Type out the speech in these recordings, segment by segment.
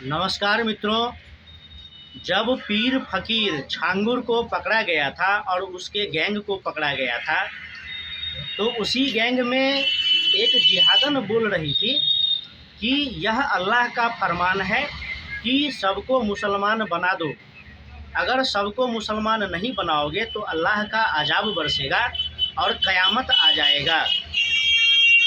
नमस्कार मित्रों। जब पीर फकीर छांगुर को पकड़ा गया था और उसके गैंग को पकड़ा गया था, तो उसी गैंग में एक जिहादन बोल रही थी कि यह अल्लाह का फरमान है कि सबको मुसलमान बना दो। अगर सबको मुसलमान नहीं बनाओगे तो अल्लाह का अजाब बरसेगा और क़यामत आ जाएगा।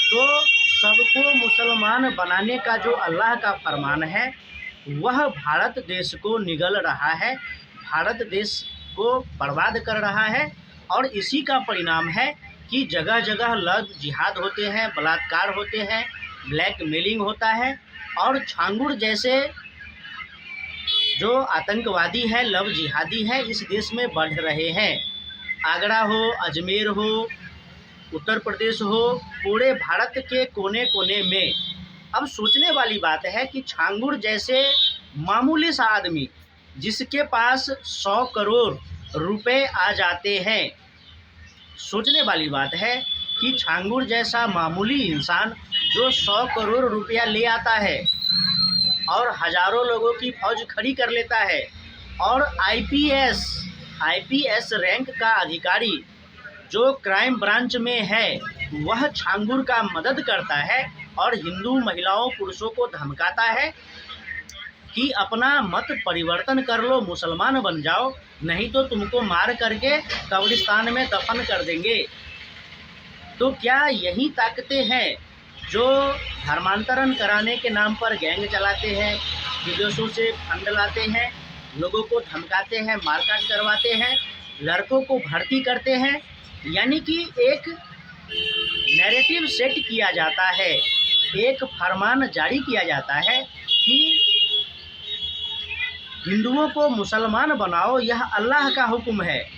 तो सबको मुसलमान बनाने का जो अल्लाह का फरमान है वह भारत देश को निगल रहा है, भारत देश को बर्बाद कर रहा है। और इसी का परिणाम है कि जगह जगह लव जिहाद होते हैं, बलात्कार होते हैं, ब्लैकमेलिंग होता है। और छांगुर जैसे जो आतंकवादी है, लव जिहादी है, इस देश में बढ़ रहे हैं। आगरा हो, अजमेर हो, उत्तर प्रदेश हो, पूरे भारत के कोने कोने में। अब सोचने वाली बात है कि छांगुर जैसे मामूली सा आदमी जिसके पास 100 करोड़ रुपए आ जाते हैं, सोचने वाली बात है कि छांगुर जैसा मामूली इंसान जो 100 करोड़ रुपया ले आता है और हज़ारों लोगों की फौज खड़ी कर लेता है, और आईपीएस रैंक का अधिकारी जो क्राइम ब्रांच में है वह छांगुर का मदद करता है और हिंदू महिलाओं पुरुषों को धमकाता है कि अपना मत परिवर्तन कर लो, मुसलमान बन जाओ, नहीं तो तुमको मार करके कब्रिस्तान में दफन कर देंगे। तो क्या यही ताकतें हैं जो धर्मांतरण कराने के नाम पर गैंग चलाते हैं, विदेशों से फंड लाते हैं, लोगों को धमकाते हैं, मारकाट करवाते हैं, लड़कों को भर्ती करते हैं? यानी कि एक नैरेटिव सेट किया जाता है, एक फरमान जारी किया जाता है कि हिंदुओं को मुसलमान बनाओ, यह अल्लाह का हुक्म है।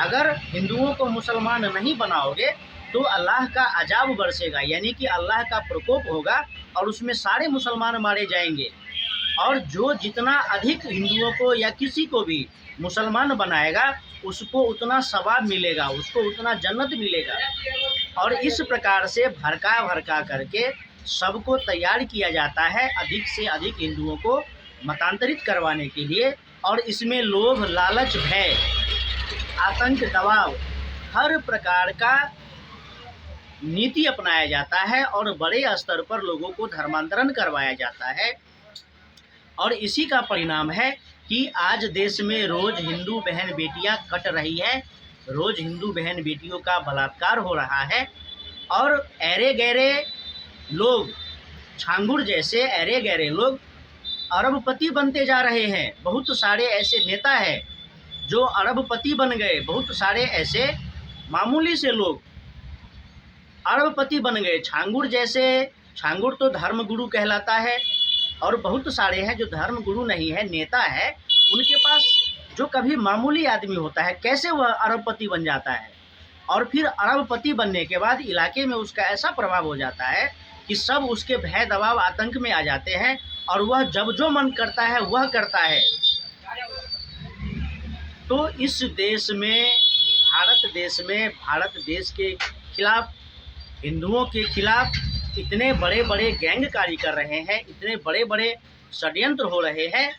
अगर हिंदुओं को मुसलमान नहीं बनाओगे तो अल्लाह का अजाब बरसेगा, यानी कि अल्लाह का प्रकोप होगा और उसमें सारे मुसलमान मारे जाएंगे। और जो जितना अधिक हिंदुओं को या किसी को भी मुसलमान बनाएगा उसको उतना सवाब मिलेगा, उसको उतना जन्नत मिलेगा। और इस प्रकार से भड़का भड़का करके सबको तैयार किया जाता है अधिक से अधिक हिंदुओं को मतांतरित करवाने के लिए। और इसमें लोभ, लालच, भय, आतंक, दबाव, हर प्रकार का नीति अपनाया जाता है और बड़े स्तर पर लोगों को धर्मांतरण करवाया जाता है। और इसी का परिणाम है कि आज देश में रोज़ हिंदू बहन बेटियां कट रही हैं, रोज़ हिंदू बहन बेटियों का बलात्कार हो रहा है। और ऐरे गहरे लोग, छांगुर जैसे ऐरे गहरे लोग अरबपति बनते जा रहे हैं। बहुत सारे ऐसे नेता हैं जो अरबपति बन गए, बहुत सारे ऐसे मामूली से लोग अरबपति बन गए। छांगुर तो धर्मगुरु कहलाता है, और बहुत सारे हैं जो धर्मगुरु नहीं है, नेता है, उनके पास जो कभी मामूली आदमी होता है कैसे वह अरबपति बन जाता है। और फिर अरबपति बनने के बाद इलाके में उसका ऐसा प्रभाव हो जाता है कि सब उसके भय, दबाव, आतंक में आ जाते हैं और वह जब जो मन करता है वह करता है। तो इस देश में, भारत देश के खिलाफ, हिंदुओं के खिलाफ इतने बड़े बड़े गैंग कार्य कर रहे हैं, इतने बड़े बड़े षड्यंत्र हो रहे हैं,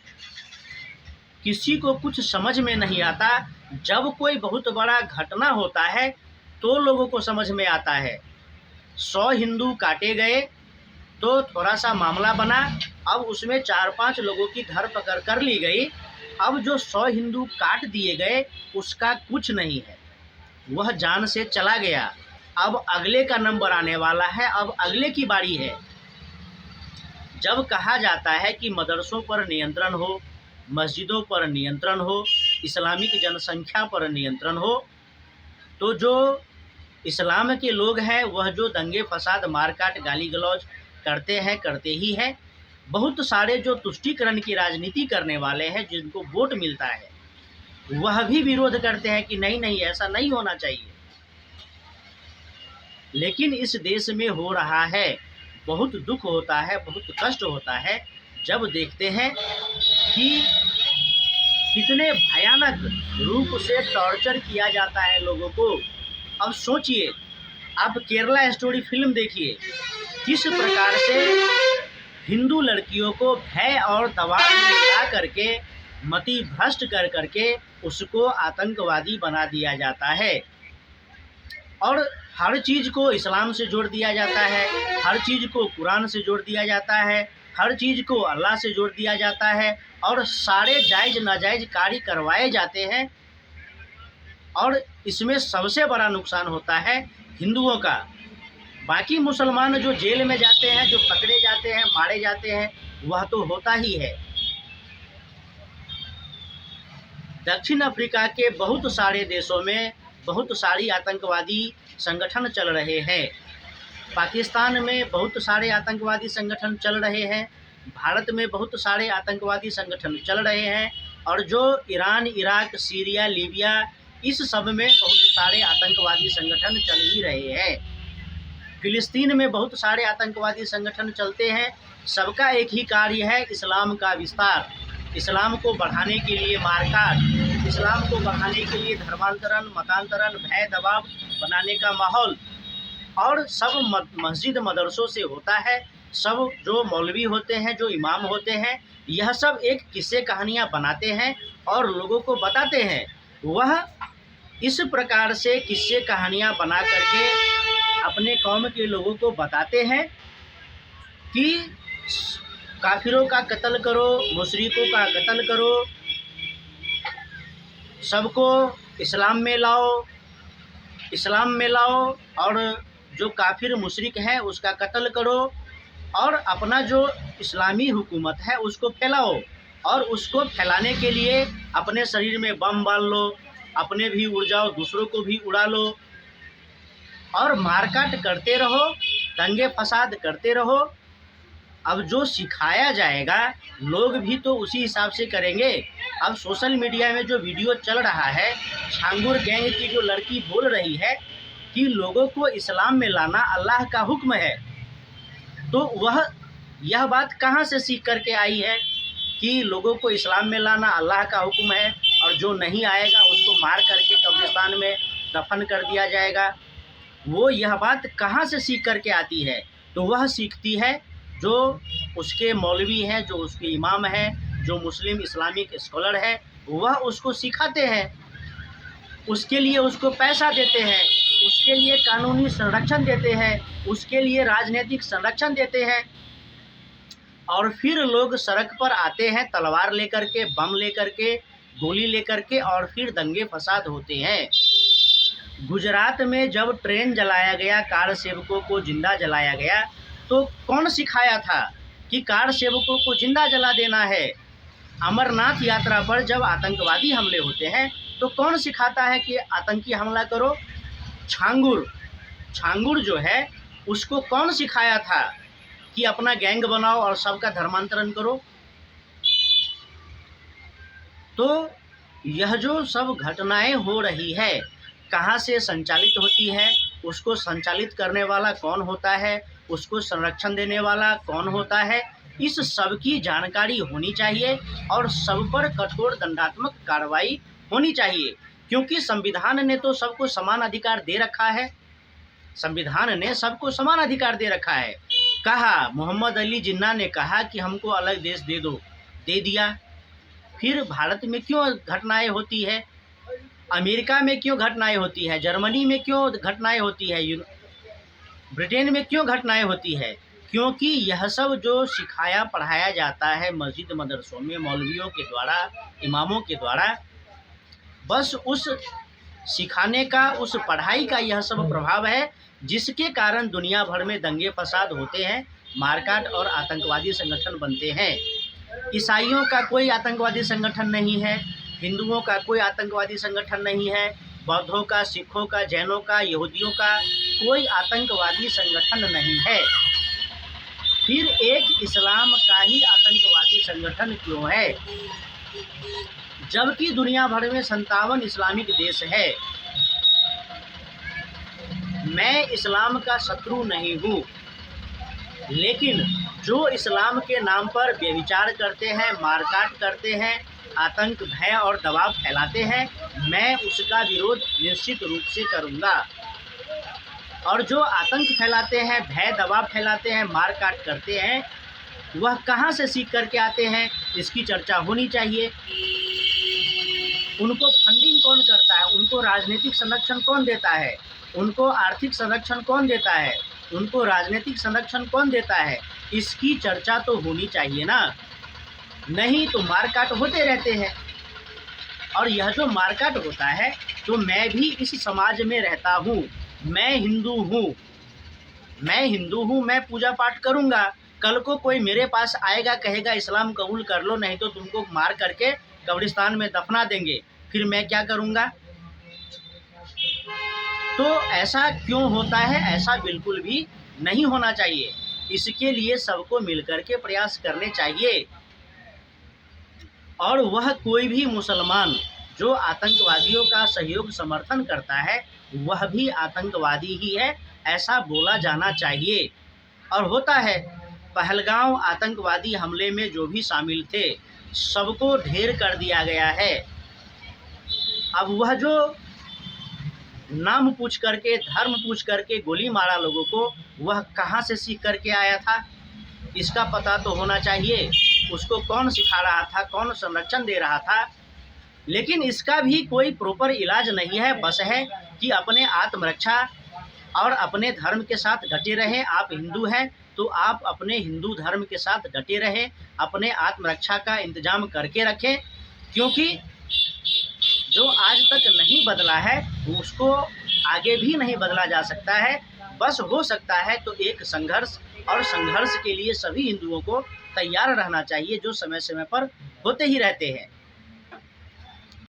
किसी को कुछ समझ में नहीं आता। जब कोई बहुत बड़ा घटना होता है तो लोगों को समझ में आता है। 100 हिंदू काटे गए तो थोड़ा सा मामला बना, अब उसमें 4-5 लोगों की धरपकड़ कर ली गई। अब जो 100 हिंदू काट दिए गए उसका कुछ नहीं है, वह जान से चला गया। अब अगले का नंबर आने वाला है, अब अगले की बारी है। जब कहा जाता है कि मदरसों पर नियंत्रण हो, मस्जिदों पर नियंत्रण हो, इस्लामिक जनसंख्या पर नियंत्रण हो, तो जो इस्लाम के लोग हैं वह जो दंगे फसाद, मारकाट, गाली गलौज करते हैं, करते ही हैं। बहुत सारे जो तुष्टीकरण की राजनीति करने वाले हैं, जिनको वोट मिलता है, वह भी विरोध करते हैं कि नहीं नहीं, ऐसा नहीं होना चाहिए। लेकिन इस देश में हो रहा है, बहुत दुख होता है, बहुत कष्ट होता है जब देखते हैं कि कितने भयानक रूप से टॉर्चर किया जाता है लोगों को। अब सोचिए, आप केरला स्टोरी फिल्म देखिए, किस प्रकार से हिंदू लड़कियों को भय और दबाव में ला करके मति भ्रष्ट कर करके उसको आतंकवादी बना दिया जाता है और हर चीज़ को इस्लाम से जोड़ दिया जाता है, हर चीज़ को कुरान से जोड़ दिया जाता है, हर चीज़ को अल्लाह से जोड़ दिया जाता है और सारे जायज़ नाजायज़ कार्य करवाए जाते हैं। और इसमें सबसे बड़ा नुकसान होता है हिंदुओं का। बाकी मुसलमान जो जेल में जाते हैं, जो पकड़े जाते हैं, मारे जाते हैं, वह तो होता ही है। दक्षिण अफ्रीका के बहुत सारे देशों में बहुत सारी आतंकवादी संगठन चल रहे हैं। पाकिस्तान में बहुत सारे आतंकवादी संगठन चल रहे हैं, भारत में बहुत सारे आतंकवादी संगठन चल रहे हैं और जो ईरान, इराक, सीरिया, लीबिया, इस सब में बहुत सारे आतंकवादी संगठन चल ही रहे हैं। फिलिस्तीन में बहुत सारे आतंकवादी संगठन चलते हैं। सबका एक ही कार्य है, इस्लाम का विस्तार, इस्लाम को बढ़ाने के लिए मारकाट, इस्लाम को बढ़ाने के लिए धर्मांतरण, मतांतरण, भय दबाव बनाने का माहौल। और सब मस्जिद मदरसों से होता है। सब जो मौलवी होते हैं, जो इमाम होते हैं, यह सब एक किस्से कहानियाँ बनाते हैं और लोगों को बताते हैं। वह इस प्रकार से किस्से कहानियाँ बना करके अपने कौम के लोगों को बताते हैं कि काफिरों का कत्ल करो, मुशरिकों का कत्ल करो, सबको इस्लाम में लाओ, इस्लाम में लाओ और जो काफिर मुशरिक है उसका कत्ल करो और अपना जो इस्लामी हुकूमत है उसको फैलाओ। और उसको फैलाने के लिए अपने शरीर में बम बांध लो, अपने भी उड़ जाओ, दूसरों को भी उड़ा लो और मारकाट करते रहो, दंगे फसाद करते रहो। अब जो सिखाया जाएगा लोग भी तो उसी हिसाब से करेंगे। अब सोशल मीडिया में जो वीडियो चल रहा है, छांगुर गैंग की जो लड़की बोल रही है कि लोगों को इस्लाम में लाना अल्लाह का हुक्म है, तो वह यह बात कहाँ से सीख करके आई है कि लोगों को इस्लाम में लाना अल्लाह का हुक्म है और जो नहीं आएगा उसको मार करके कब्रिस्तान में दफन कर दिया जाएगा। वो यह बात कहाँ से सीख करके आती है? तो वह सीखती है जो उसके मौलवी हैं, जो उसके इमाम हैं, जो मुस्लिम इस्लामिक स्कॉलर है, वह उसको सिखाते हैं, उसके लिए उसको पैसा देते हैं, उसके लिए कानूनी संरक्षण देते हैं, उसके लिए राजनीतिक संरक्षण देते हैं। और फिर लोग सड़क पर आते हैं तलवार लेकर के, बम लेकर के, गोली लेकर के और फिर दंगे फसाद होते हैं। गुजरात में जब ट्रेन जलाया गया, कार सेवकों को जिंदा जलाया गया, तो कौन सिखाया था कि कार सेवकों को जिंदा जला देना है? अमरनाथ यात्रा पर जब आतंकवादी हमले होते हैं तो कौन सिखाता है कि आतंकी हमला करो? छांगुर जो है उसको कौन सिखाया था कि अपना गैंग बनाओ और सबका धर्मांतरण करो? तो यह जो सब घटनाएं हो रही है, कहाँ से संचालित होती है, उसको संचालित करने वाला कौन होता है, उसको संरक्षण देने वाला कौन होता है, इस सब की जानकारी होनी चाहिए और सब पर कठोर दंडात्मक कार्रवाई होनी चाहिए। क्योंकि संविधान ने तो सबको समान अधिकार दे रखा है, संविधान ने सबको समान अधिकार दे रखा है। कहा, मोहम्मद अली जिन्ना ने कहा कि हमको अलग देश दे दो, दे दिया। फिर भारत में क्यों घटनाएं होती है, अमेरिका में क्यों घटनाएं होती है, जर्मनी में क्यों घटनाएं होती है, ब्रिटेन में क्यों घटनाएं होती है? क्योंकि यह सब जो सिखाया पढ़ाया जाता है मस्जिद मदरसों में मौलवियों के द्वारा, इमामों के द्वारा, बस उस सिखाने का, उस पढ़ाई का यह सब प्रभाव है जिसके कारण दुनिया भर में दंगे फसाद होते हैं, मारकाट और आतंकवादी संगठन बनते हैं। ईसाइयों का कोई आतंकवादी संगठन नहीं है, हिंदुओं का कोई आतंकवादी संगठन नहीं है, बौद्धों का, सिखों का, जैनों का, यहूदियों का कोई आतंकवादी संगठन नहीं है। फिर एक इस्लाम का ही आतंकवादी संगठन क्यों है, जबकि दुनिया भर में 57 इस्लामिक देश है? मैं इस्लाम का शत्रु नहीं हूँ, लेकिन जो इस्लाम के नाम पर व्यभिचार करते हैं, मारकाट करते हैं, आतंक, भय और दबाव फैलाते हैं, मैं उसका विरोध निश्चित रूप से करूँगा। और जो आतंक फैलाते हैं, भय दबाव फैलाते हैं, मारकाट करते हैं, वह कहाँ से सीख करके आते हैं, इसकी चर्चा होनी चाहिए। उनको फंडिंग कौन करता है, उनको राजनीतिक संरक्षण कौन देता है, उनको आर्थिक संरक्षण कौन देता है, उनको राजनीतिक संरक्षण कौन देता है, इसकी चर्चा तो होनी चाहिए ना। नहीं तो मारकाट होते रहते हैं। और यह जो मारकाट होता है, तो मैं भी इस समाज में रहता हूँ, मैं हिंदू हूँ, मैं पूजा पाठ करूँगा। कल को कोई मेरे पास आएगा, कहेगा इस्लाम कबूल कर लो, नहीं तो तुमको मार करके कब्रिस्तान में दफना देंगे, फिर मैं क्या करूँगा? तो ऐसा क्यों होता है? ऐसा बिल्कुल भी नहीं होना चाहिए। इसके लिए सबको मिलकर के प्रयास करने चाहिए। और वह कोई भी मुसलमान जो आतंकवादियों का सहयोग समर्थन करता है, वह भी आतंकवादी ही है, ऐसा बोला जाना चाहिए। और होता है, पहलगांव आतंकवादी हमले में जो भी शामिल थे, सबको ढेर कर दिया गया है। अब वह जो नाम पूछ करके, धर्म पूछ करके गोली मारा लोगों को, वह कहाँ से सीख करके आया था, इसका पता तो होना चाहिए। उसको कौन सिखा रहा था, कौन संरक्षण दे रहा था। लेकिन इसका भी कोई प्रॉपर इलाज नहीं है। बस है कि अपने आत्मरक्षा और अपने धर्म के साथ डटे रहें। आप हिंदू हैं तो आप अपने हिंदू धर्म के साथ डटे रहें, अपने आत्मरक्षा का इंतजाम करके रखें। क्योंकि जो आज तक नहीं बदला है, उसको आगे भी नहीं बदला जा सकता है। बस हो सकता है तो एक संघर्ष, और संघर्ष के लिए सभी हिंदुओं को तैयार रहना चाहिए, जो समय समय पर होते ही रहते हैं।